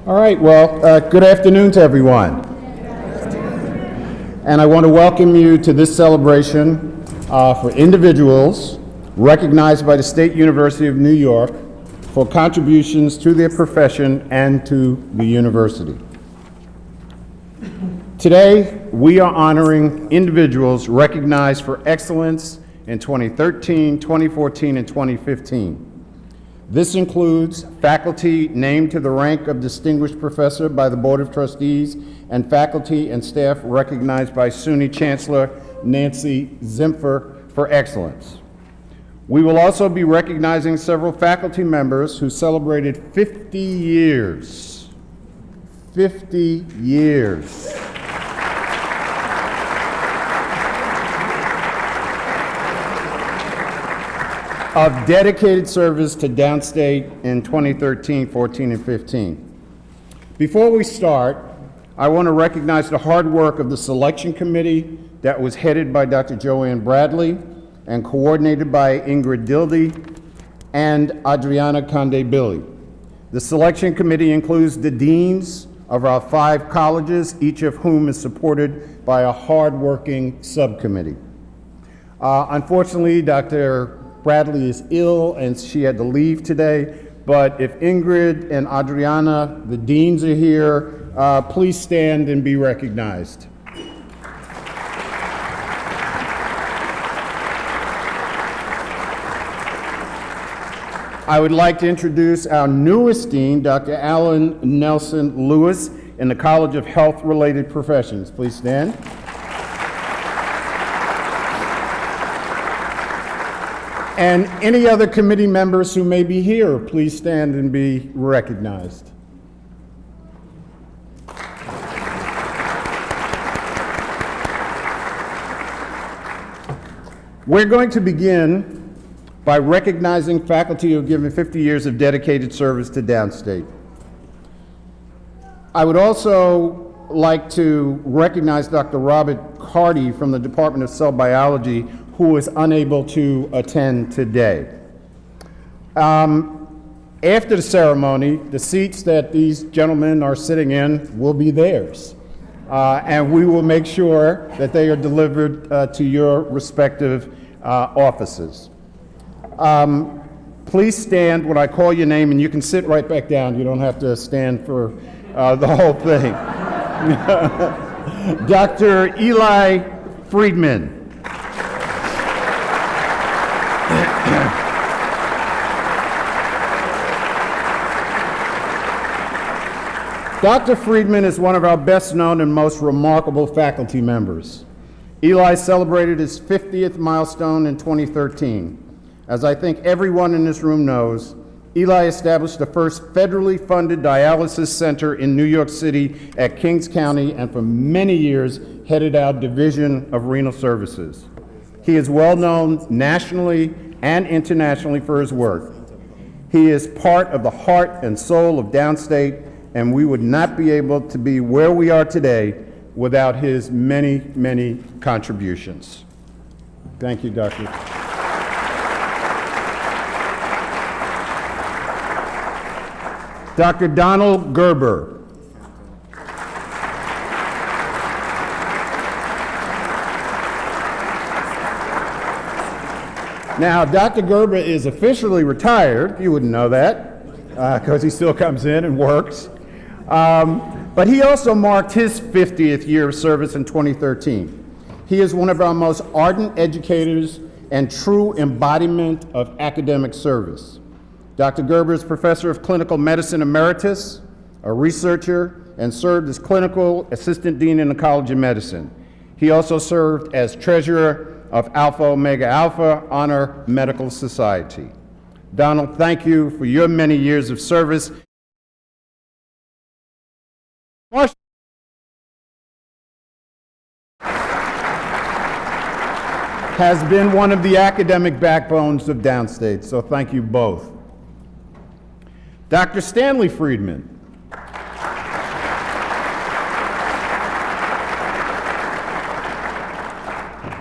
All right, well, good afternoon to everyone. And I want to welcome you to this celebration for individuals recognized by the State University of New York for contributions to their profession and to the university. Today, we are honoring individuals recognized for excellence in 2013, 2014, and 2015. This includes faculty named to the rank of Distinguished Professor by the Board of Trustees and faculty and staff recognized by SUNY Chancellor Nancy Zimpher for excellence. We will also be recognizing several faculty members who celebrated 50 years. 50 years. Of dedicated service to downstate in 2013, 14, and 15. Before we start, I want to recognize the hard work of the selection committee that was headed by Dr. Joanne Bradley and coordinated by Ingrid Dildy and Adriana Conde-Billy. The selection committee includes the deans of our 5 colleges, each of whom is supported by a hard-working subcommittee. Unfortunately, Dr. Bradley is ill and she had to leave today, but if Ingrid and Adriana, the deans, are here, please stand and be recognized. I would like to introduce our newest dean, Dr. Alan Nelson Lewis, in the College of Health-Related Professions. Please stand. And any other committee members who may be here, please stand and be recognized. We're going to begin by recognizing faculty who have given 50 years of dedicated service to downstate. I would also like to recognize Dr. Robert Carty from the Department of Cell Biology, who is unable to attend today. After the ceremony, the seats that these gentlemen are sitting in will be theirs. And we will make sure that they are delivered to your respective offices. Please stand when I call your name, and you can sit right back down. You don't have to stand for the whole thing. Dr. Eli Friedman. Dr. Friedman is one of our best known and most remarkable faculty members. Eli celebrated his 50th milestone in 2013. As I think everyone in this room knows, Eli established the first federally funded dialysis center in New York City at Kings County, and for many years headed our Division of Renal Services. He is well known nationally and internationally for his work. He is part of the heart and soul of downstate, and we would not be able to be where we are today without his many, many contributions. Thank you, Doctor. Dr. Donald Gerber. Now, Dr. Gerber is officially retired. You wouldn't know that because he still comes in and works. But he also marked his 50th year of service in 2013. He is one of our most ardent educators and true embodiment of academic service. Dr. Gerber is Professor of Clinical Medicine Emeritus, a researcher, and served as Clinical Assistant Dean in the College of Medicine. He also served as Treasurer of Alpha Omega Alpha Honor Medical Society. Donald, thank you for your many years of service. Has been one of the academic backbones of downstate, so thank you both. Dr. Stanley Friedman.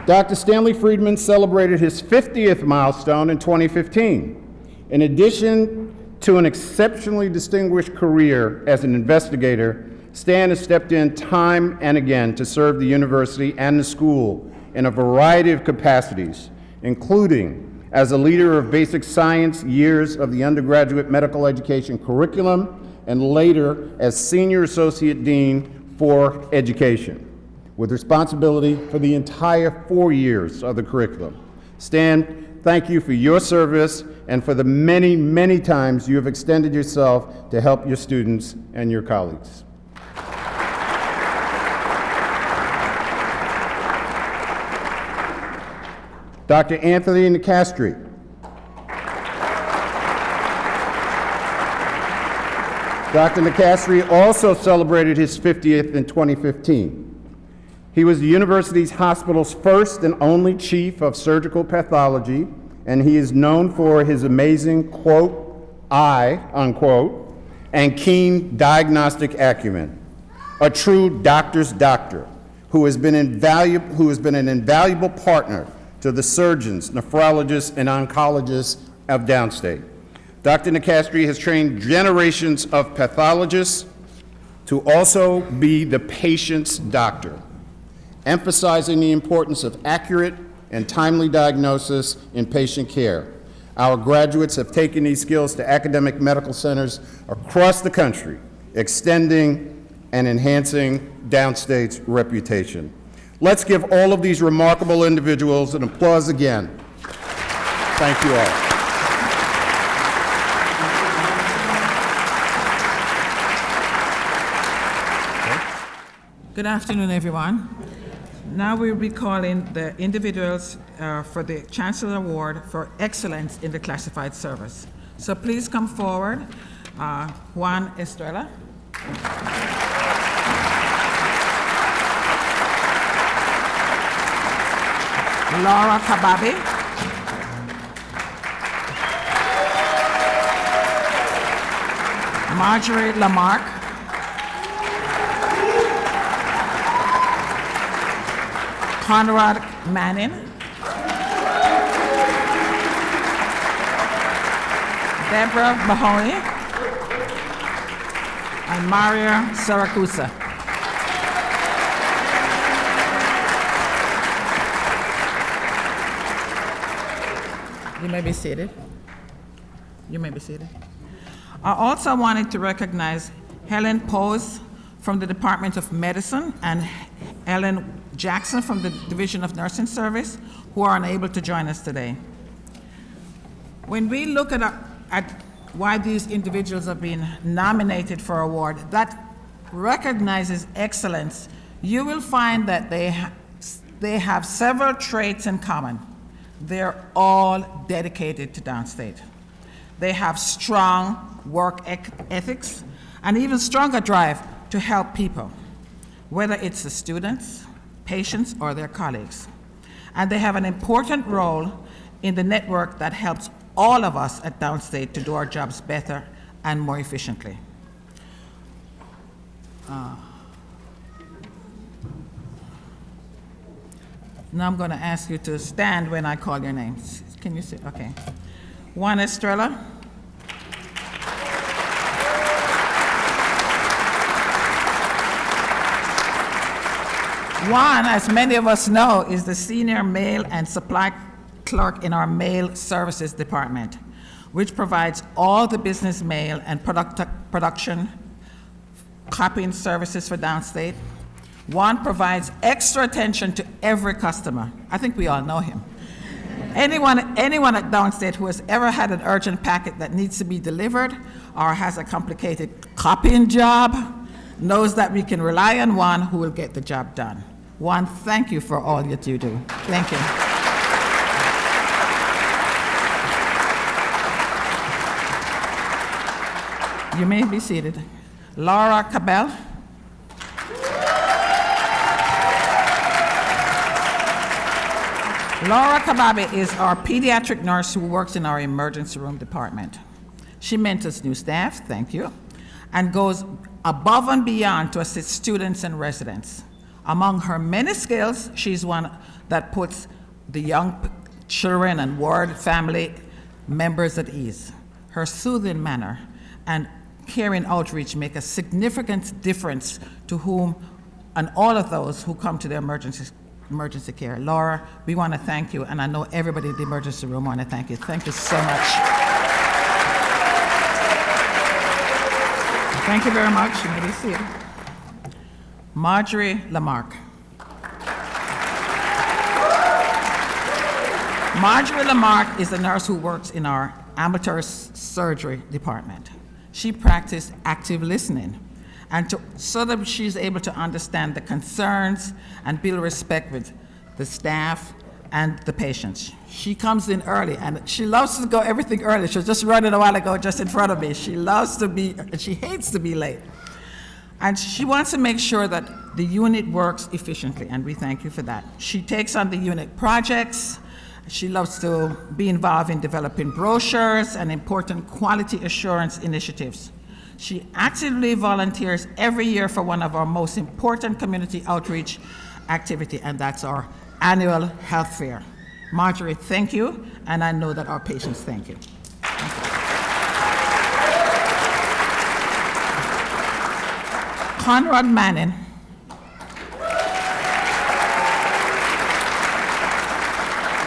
Dr. Stanley Friedman celebrated his 50th milestone in 2015. In addition to an exceptionally distinguished career as an investigator, Stan has stepped in time and again to serve the university and the school in a variety of capacities, including as a leader of basic science years of the undergraduate medical education curriculum, and later as Senior Associate Dean for Education, with responsibility for the entire 4 years of the curriculum. Stan, thank you for your service and for the many, many times you have extended yourself to help your students and your colleagues. Dr. Anthony Nicastri. Dr. Nicastri also celebrated his 50th in 2015. He was the university's hospital's first and only chief of surgical pathology, and he is known for his amazing, quote, eye, unquote, and keen diagnostic acumen. A true doctor's doctor who has been an invaluable partner to the surgeons, nephrologists, and oncologists of downstate. Dr. Nicastri has trained generations of pathologists to also be the patient's doctor, emphasizing the importance of accurate and timely diagnosis in patient care. Our graduates have taken these skills to academic medical centers across the country, extending and enhancing downstate's reputation. Let's give all of these remarkable individuals an applause again. Thank you all. Good afternoon, everyone. Now we'll be calling the individuals for the Chancellor Award for Excellence in the Classified Service. So please come forward. Juan Estrella. Laura Kababi. Marjorie Lamarck. Conrad Manning. Deborah Mahoney. And Maria Saracusa. You may be seated. You may be seated. I also wanted to recognize Helen Pose from the Department of Medicine and Ellen Jackson from the Division of Nursing Service, who are unable to join us today. When we look at why these individuals are being nominated for award, that recognizes excellence. You will find that they have several traits in common. They're all dedicated to downstate. They have strong work ethics and even stronger drive to help people, whether it's the students, patients, or their colleagues. And they have an important role in the network that helps all of us at downstate to do our jobs better and more efficiently. Now I'm going to ask you to stand when I call your name. Can you sit? Okay. Juan Estrella. Juan, as many of us know, is the senior mail and supply clerk in our mail services department, which provides all the business mail and production copying services for downstate. Juan provides extra attention to every customer. I think we all know him. Anyone at downstate who has ever had an urgent packet that needs to be delivered or has a complicated copying job knows that we can rely on Juan, who will get the job done. Juan, thank you for all that you do. Thank you. You may be seated. Laura Cabell. Laura Kababi is our pediatric nurse who works in our emergency room department. She mentors new staff, thank you, and goes above and beyond to assist students and residents. Among her many skills, she's one that puts the young children and ward family members at ease. her soothing manner, and caring outreach make a significant difference to whom and all of those who come to the emergency care. Laura, we want to thank you, and I know everybody in the emergency room want to thank you. Thank you so much. Thank you very much. You may be seated. Marjorie Lamarck. Marjorie Lamarck is a nurse who works in our ambulatory surgery department. She practiced active listening, and so that she's able to understand the concerns and build respect with the staff and the patients. She comes in early, and she loves to go everything early. She was just running a while ago just in front of me. She loves to be, she hates to be late. And she wants to make sure that the unit works efficiently, and we thank you for that. She takes on the unit projects. She loves to be involved in developing brochures and important quality assurance initiatives. She actively volunteers every year for one of our most important community outreach activity, and that's our annual health fair. Marjorie, thank you, and I know that our patients thank you. Conrad Manning.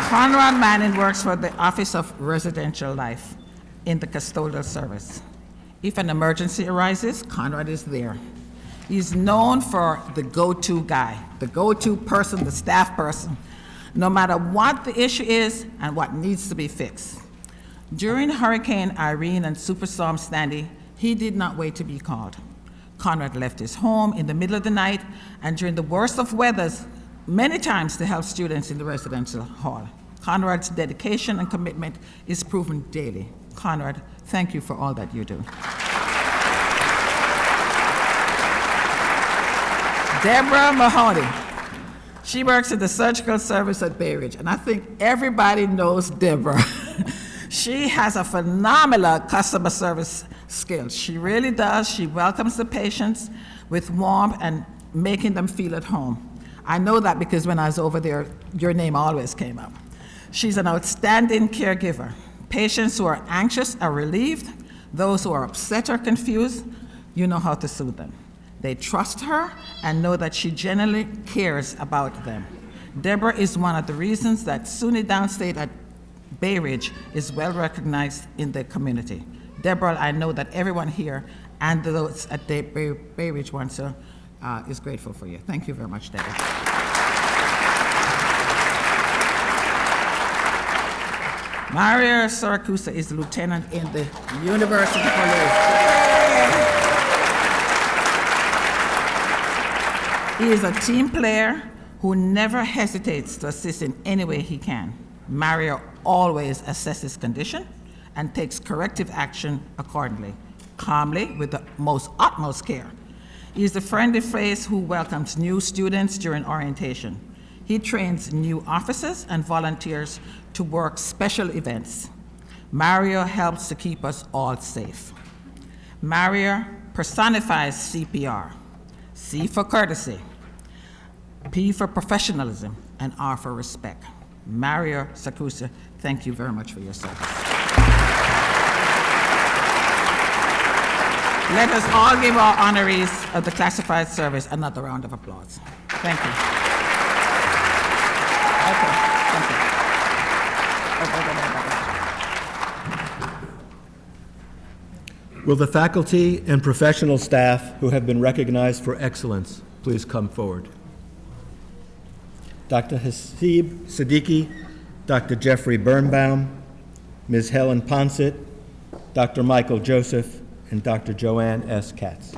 Conrad Manning works for the Office of Residential Life in the custodial service. If an emergency arises, Conrad is there. He's known for the go-to guy, the go-to person, the staff person, no matter what the issue is and what needs to be fixed. During Hurricane Irene and Superstorm Sandy, he did not wait to be called. Conrad left his home in the middle of the night and during the worst of weathers, many times to help students in the residential hall. Conrad's dedication and commitment is proven daily. Conrad, thank you for all that you do. Deborah Mahoney. She works in the surgical service at Bay Ridge, and I think everybody knows Deborah. She has a phenomenal customer service skills. She really does. She welcomes the patients with warmth and making them feel at home. I know that because when I was over there, your name always came up. She's an outstanding caregiver. Patients who are anxious are relieved. Those who are upset or confused, you know how to soothe them. They trust her and know that she genuinely cares about them. Deborah is one of the reasons that SUNY Downstate at Bay Ridge is well recognized in the community. Deborah, I know that everyone here and those at the Bay Ridge is grateful for you. Thank you very much, Deborah. Maria Saracusa is lieutenant in the University Police. He is a team player who never hesitates to assist in any way he can. Mario always assesses condition and takes corrective action accordingly, calmly, with the utmost care. He is a friendly face who welcomes new students during orientation. He trains new officers and volunteers to work special events. Mario helps to keep us all safe. Mario personifies CPR. C for courtesy, P for professionalism, and R for respect. Mario Sakusa, thank you very much for your service. Let us all give our honorees of the classified service another round of applause. Thank you. Okay, thank you. Will the faculty and professional staff who have been recognized for excellence please come forward? Dr. Haseeb Siddiqui, Dr. Jeffrey Birnbaum, Ms. Helen Ponset, Dr. Michael Joseph, and Dr. Joanne S. Katz.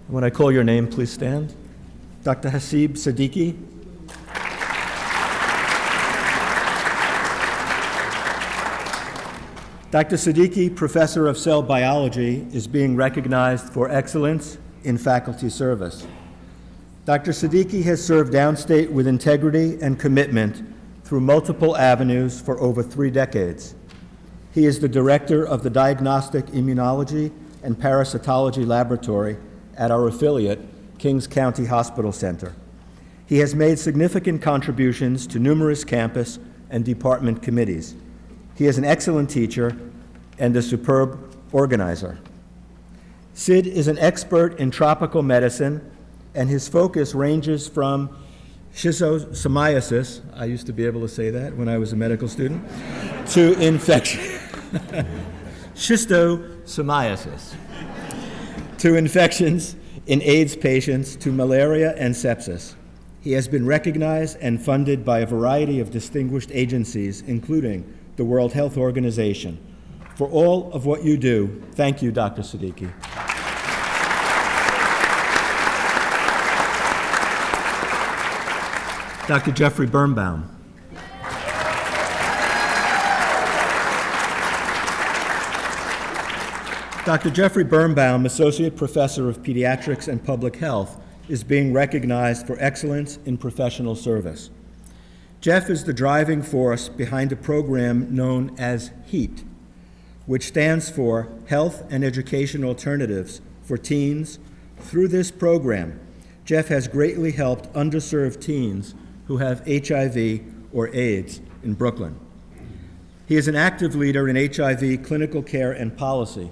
When I call your name, please stand. Dr. Haseeb Siddiqui. Dr. Siddiqui, Professor of Cell Biology, is being recognized for excellence in faculty service. Dr. Siddiqui has served downstate with integrity and commitment through multiple avenues for over 3 decades. He is the director of the Diagnostic Immunology and Parasitology Laboratory at our affiliate, Kings County Hospital Center. He has made significant contributions to numerous campus and department committees. He is an excellent teacher and a superb organizer. Sid is an expert in tropical medicine, and his focus ranges from schistosomiasis, I used to be able to say that when I was a medical student, to schistosomiasis, to infections in AIDS patients, to malaria and sepsis. He has been recognized and funded by a variety of distinguished agencies, including the World Health Organization. For all of what you do, thank you, Dr. Siddiqui. Dr. Jeffrey Birnbaum. Dr. Jeffrey Birnbaum, Associate Professor of Pediatrics and Public Health, is being recognized for excellence in professional service. Jeff is the driving force behind a program known as HEAT, which stands for Health and Education Alternatives for Teens. Through this program, Jeff has greatly helped underserved teens who have HIV or AIDS in Brooklyn. He is an active leader in HIV clinical care and policy.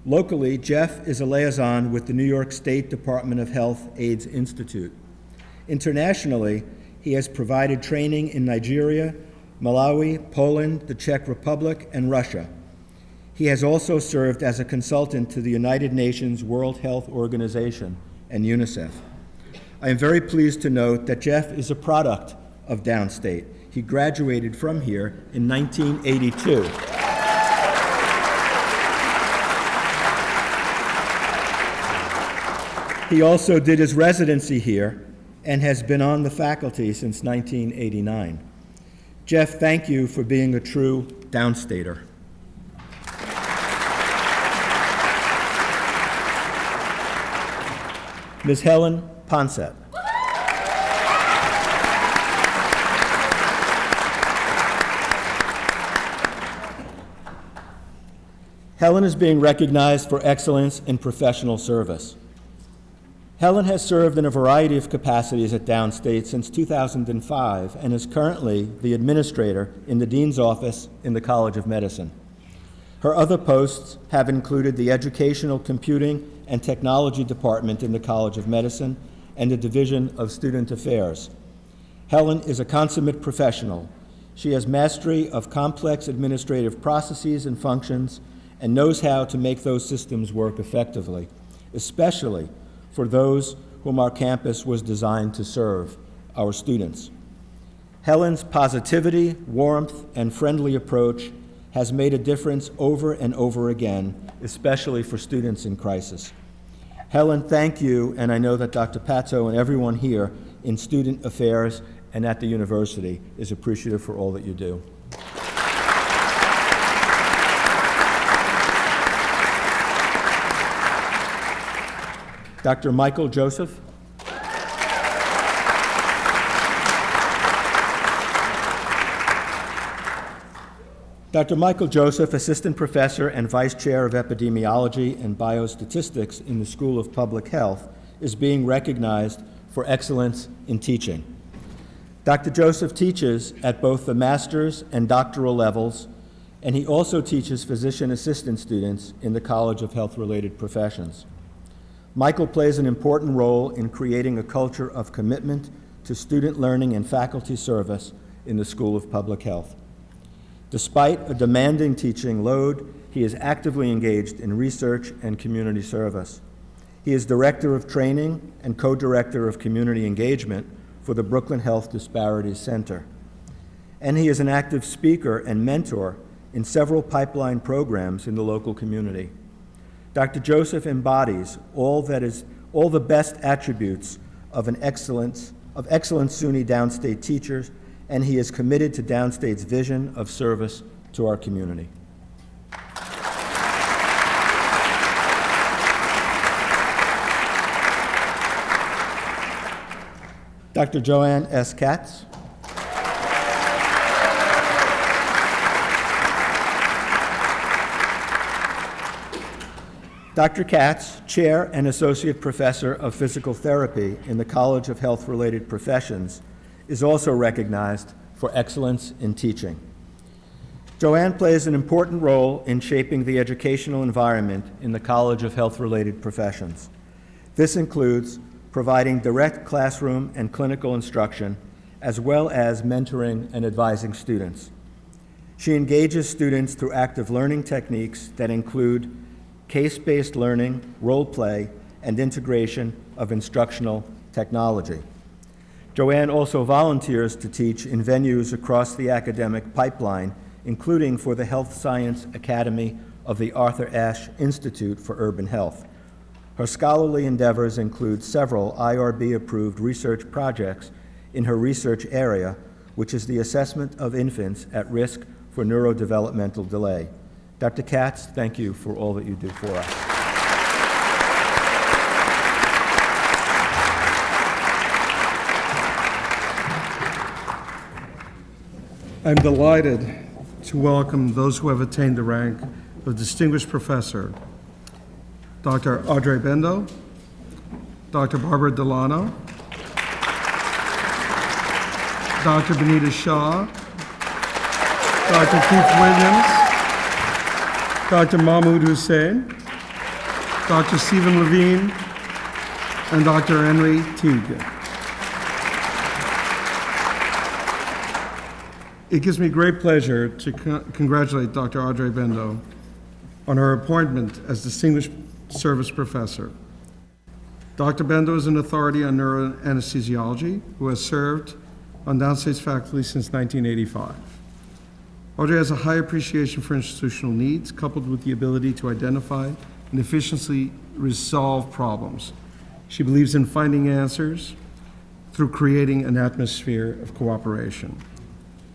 Locally, Jeff is a liaison with the New York State Department of Health AIDS Institute. Internationally, he has provided training in Nigeria, Malawi, Poland, the Czech Republic, and Russia. He has also served as a consultant to the United Nations World Health Organization and UNICEF. I am very pleased to note that Jeff is a product of downstate. He graduated from here in 1982. He also did his residency here and has been on the faculty since 1989. Jeff, thank you for being a true downstater. Ms. Helen Ponset. Helen is being recognized for excellence in professional service. Helen has served in a variety of capacities at Downstate since 2005 and is currently the administrator in the Dean's Office in the College of Medicine. Her other posts have included the Educational Computing and Technology Department in the College of Medicine and the Division of Student Affairs. Helen is a consummate professional. She has mastery of complex administrative processes and functions and knows how to make those systems work effectively, especially for those whom our campus was designed to serve, our students. Helen's positivity, warmth, and friendly approach has made a difference over and over again, especially for students in crisis. Helen, thank you, and I know that Dr. Pazzo and everyone here in student affairs and at the university is appreciative for all that you do. Dr. Michael Joseph. Dr. Michael Joseph, Assistant Professor and Vice Chair of Epidemiology and Biostatistics in the School of Public Health, is being recognized for excellence in teaching. Dr. Joseph teaches at both the master's and doctoral levels, and he also teaches physician assistant students in the College of Health-Related Professions. Michael plays an important role in creating a culture of commitment to student learning and faculty service in the School of Public Health. Despite a demanding teaching load, he is actively engaged in research and community service. He is Director of Training and Co-Director of Community Engagement for the Brooklyn Health Disparities Center. And he is an active speaker and mentor in several pipeline programs in the local community. Dr. Joseph embodies all the best attributes of excellent SUNY Downstate teachers, and he is committed to Downstate's vision of service to our community. Dr. Joanne S. Katz. Dr. Katz, Chair and Associate Professor of Physical Therapy in the College of Health-Related Professions, is also recognized for excellence in teaching. Joanne plays an important role in shaping the educational environment in the College of Health-Related Professions. This includes providing direct classroom and clinical instruction, as well as mentoring and advising students. She engages students through active learning techniques that include case-based learning, role play, and integration of instructional technology. Joanne also volunteers to teach in venues across the academic pipeline, including for the Health Science Academy of the Arthur Ashe Institute for Urban Health. Her scholarly endeavors include several IRB-approved research projects in her research area, which is the assessment of infants at risk for neurodevelopmental delay. Dr. Katz, thank you for all that you do for us. I'm delighted to welcome those who have attained the rank of Distinguished Professor: Dr. Audree Bendo, Dr. Barbara Delano, Dr. Binita Shah, Dr. Keith Williams, Dr. Mahmood Hussain, Dr. Stephen Levine, and Dr. Henri Tiedge. It gives me great pleasure to congratulate Dr. Audree Bendo on her appointment as Distinguished Service Professor. Dr. Bendo is an authority on neuroanesthesiology who has served on Downstate's faculty since 1985. Audree has a high appreciation for institutional needs, coupled with the ability to identify and efficiently resolve problems. She believes in finding answers through creating an atmosphere of cooperation.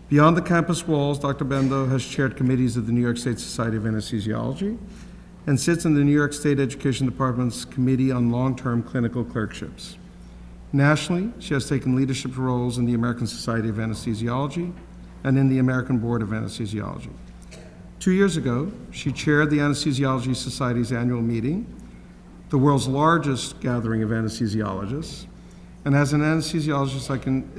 Beyond the campus walls, Dr. Bendo has chaired committees of the New York State Society of Anesthesiology and sits in the New York State Education Department's Committee on Long-Term Clinical Clerkships. Nationally, she has taken leadership roles in the American Society of Anesthesiology and in the American Board of Anesthesiology. 2 years ago, she chaired the Anesthesiology Society's annual meeting, the world's largest gathering of anesthesiologists. And as an anesthesiologist, I can,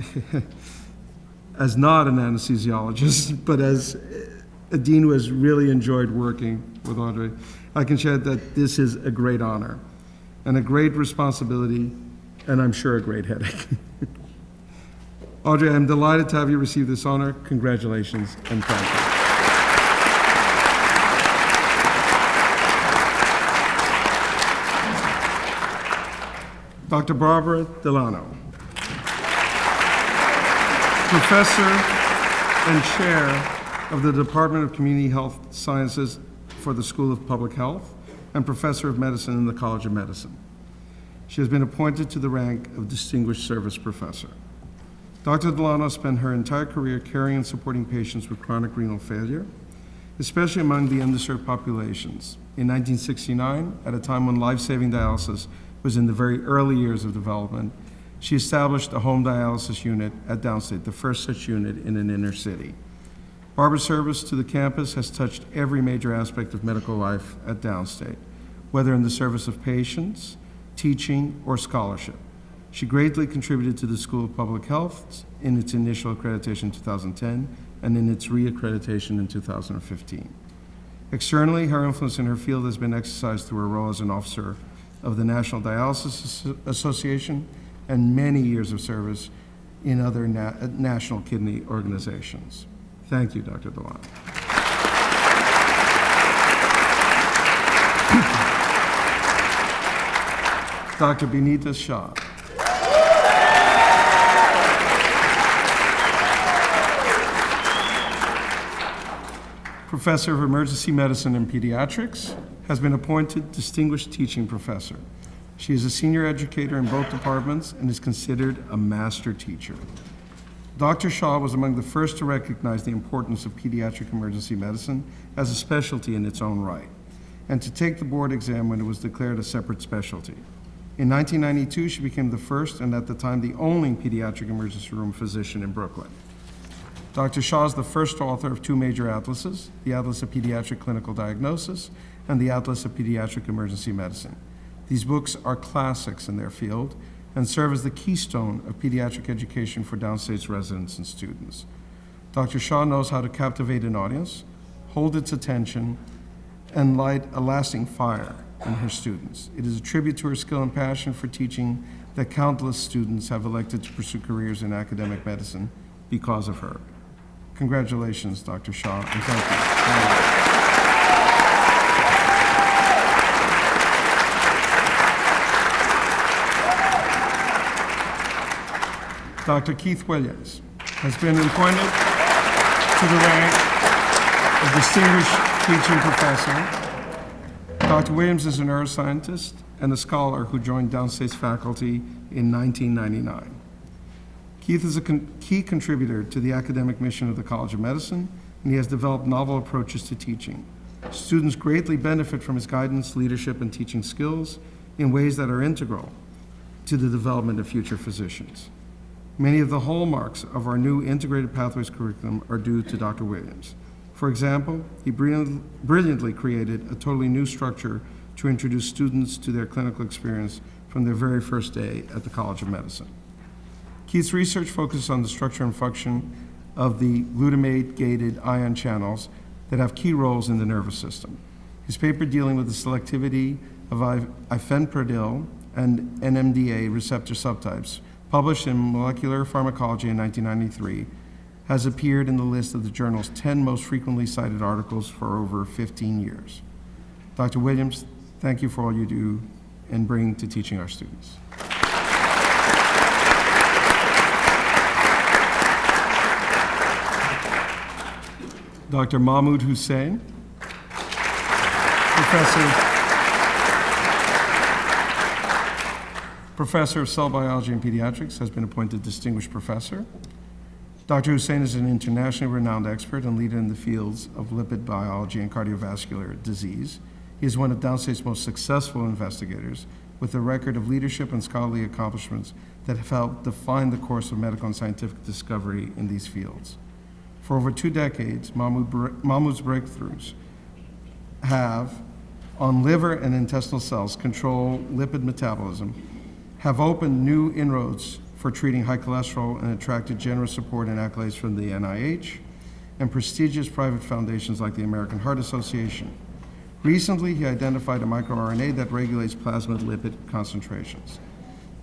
as not an anesthesiologist, but as a dean who has really enjoyed working with Audree, I can share that this is a great honor and a great responsibility, and I'm sure a great headache. Audree, I'm delighted to have you receive this honor. Congratulations and thank you. Dr. Barbara Delano, Professor and Chair of the Department of Community Health Sciences for the School of Public Health and Professor of Medicine in the College of Medicine. She has been appointed to the rank of Distinguished Service Professor. Dr. Delano spent her entire career caring and supporting patients with chronic renal failure, especially among the underserved populations. In 1969, at a time when life-saving dialysis was in the very early years of development, she established a home dialysis unit at Downstate, the first such unit in an inner city. Barbara's service to the campus has touched every major aspect of medical life at Downstate, whether in the service of patients, teaching, or scholarship. She greatly contributed to the School of Public Health in its initial accreditation in 2010 and in its re-accreditation in 2015. Externally, her influence in her field has been exercised through her role as an officer of the National Dialysis Association and many years of service in other national kidney organizations. Thank you, Dr. Delano. Dr. Binita Shah. Professor of Emergency Medicine and Pediatrics, has been appointed Distinguished Teaching Professor. She is a senior educator in both departments and is considered a master teacher. Dr. Shah was among the first to recognize the importance of pediatric emergency medicine as a specialty in its own right, and to take the board exam when it was declared a separate specialty. In 1992, she became the first and at the time the only pediatric emergency room physician in Brooklyn. Dr. Shah is the first author of two major atlases, the Atlas of Pediatric Clinical Diagnosis and the Atlas of Pediatric Emergency Medicine. These books are classics in their field and serve as the keystone of pediatric education for downstate's residents and students. Dr. Shah knows how to captivate an audience, hold its attention, and light a lasting fire in her students. It is a tribute to her skill and passion for teaching that countless students have elected to pursue careers in academic medicine because of her. Congratulations, Dr. Shah, and thank you. Dr. Keith Williams has been appointed to the rank of Distinguished Teaching Professor. Dr. Williams is a neuroscientist and a scholar who joined Downstate's faculty in 1999. Keith is a key contributor to the academic mission of the College of Medicine, and he has developed novel approaches to teaching. Students greatly benefit from his guidance, leadership, and teaching skills in ways that are integral to the development of future physicians. Many of the hallmarks of our new integrated pathways curriculum are due to Dr. Williams. For example, he brilliantly created a totally new structure to introduce students to their clinical experience from their very first day at the College of Medicine. Keith's research focuses on the structure and function of the glutamate-gated ion channels that have key roles in the nervous system. His paper dealing with the selectivity of ifenpradil and NMDA receptor subtypes, published in Molecular Pharmacology in 1993, has appeared in the list of the journal's 10 most frequently cited articles for over 15 years. Dr. Williams, thank you for all you do and bring to teaching our students. Dr. Mahmood Hussain, Professor of Cell Biology and Pediatrics, has been appointed Distinguished Professor. Dr. Hussain is an internationally renowned expert and leader in the fields of lipid biology and cardiovascular disease. He is one of Downstate's most successful investigators, with a record of leadership and scholarly accomplishments that have helped define the course of medical and scientific discovery in these fields. For over 2 decades, Mahmood's breakthroughs have, on liver and intestinal cells, control lipid metabolism, have opened new inroads for treating high cholesterol and attracted generous support and accolades from the NIH and prestigious private foundations like the American Heart Association. Recently, he identified a microRNA that regulates plasma lipid concentrations.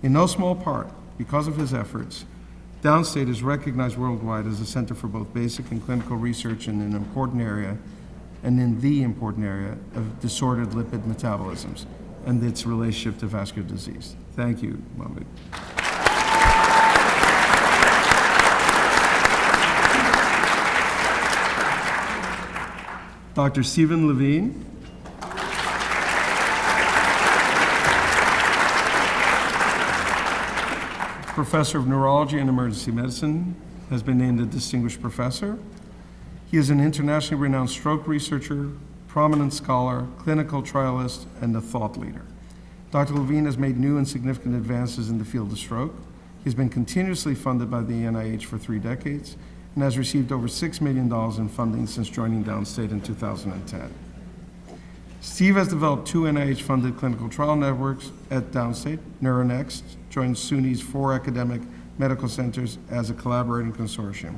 In no small part, because of his efforts, Downstate is recognized worldwide as a center for both basic and clinical research in the important area of disordered lipid metabolisms and its relationship to vascular disease. Thank you, Mahmood. Dr. Stephen Levine. Professor of Neurology and Emergency Medicine, has been named a Distinguished Professor. He is an internationally renowned stroke researcher, prominent scholar, clinical trialist, and a thought leader. Dr. Levine has made new and significant advances in the field of stroke. He's been continuously funded by the NIH for 3 decades and has received over $6 million in funding since joining Downstate in 2010. Steve has developed 2 NIH-funded clinical trial networks at Downstate. NeuroNext joins SUNY's 4 academic medical centers as a collaborating consortium.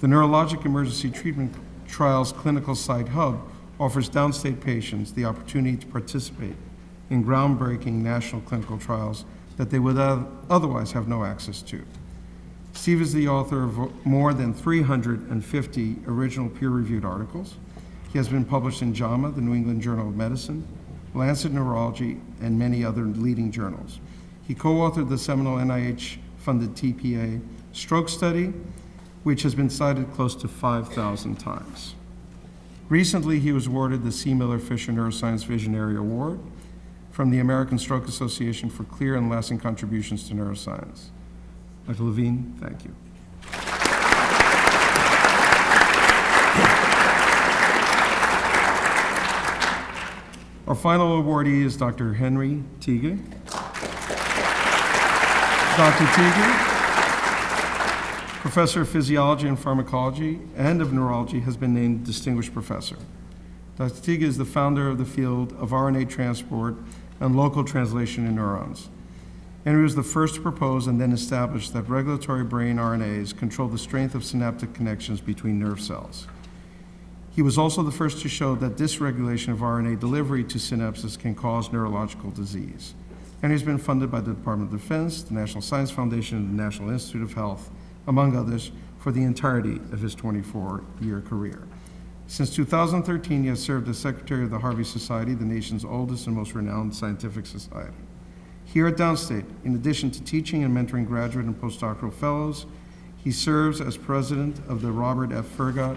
The Neurologic Emergency Treatment Trials Clinical Site Hub offers Downstate patients the opportunity to participate in groundbreaking national clinical trials that they would otherwise have no access to. Steve is the author of more than 350 original peer-reviewed articles. He has been published in JAMA, the New England Journal of Medicine, Lancet Neurology, and many other leading journals. He co-authored the seminal NIH-funded TPA stroke study, which has been cited close to 5,000 times. Recently, he was awarded the C. Miller Fisher Neuroscience Visionary Award from the American Stroke Association for clear and lasting contributions to neuroscience. Dr. Levine, thank you. Our final awardee is Dr. Henri Tiedge. Dr. Tiedge Professor of Physiology and Pharmacology and of Neurology, has been named Distinguished Professor. Dr. Tiedge is the founder of the field of RNA transport and local translation in neurons. Henri was the first to propose and then establish that regulatory brain RNAs control the strength of synaptic connections between nerve cells. He was also the first to show that dysregulation of RNA delivery to synapses can cause neurological disease. Henri has been funded by the Department of Defense, the National Science Foundation, and the National Institute of Health, among others, for the entirety of his 24-year career. Since 2013, he has served as Secretary of the Harvey Society, the nation's oldest and most renowned scientific society. Here at Downstate, in addition to teaching and mentoring graduate and postdoctoral fellows, he serves as president of the Robert F. Furgot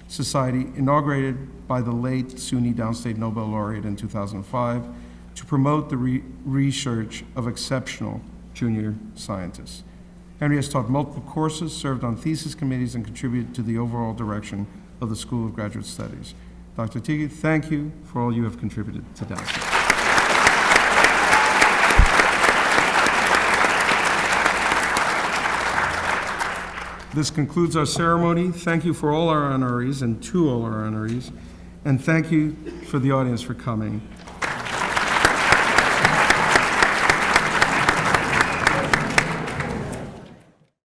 Society, inaugurated by the late SUNY Downstate Nobel Laureate in 2005, to promote the research of exceptional junior scientists. Henri has taught multiple courses, served on thesis committees, and contributed to the overall direction of the School of Graduate Studies. Dr. Tiedge, thank you for all you have contributed to Downstate. This concludes our ceremony. Thank you for all our honorees and to all our honorees, and thank you for the audience for coming.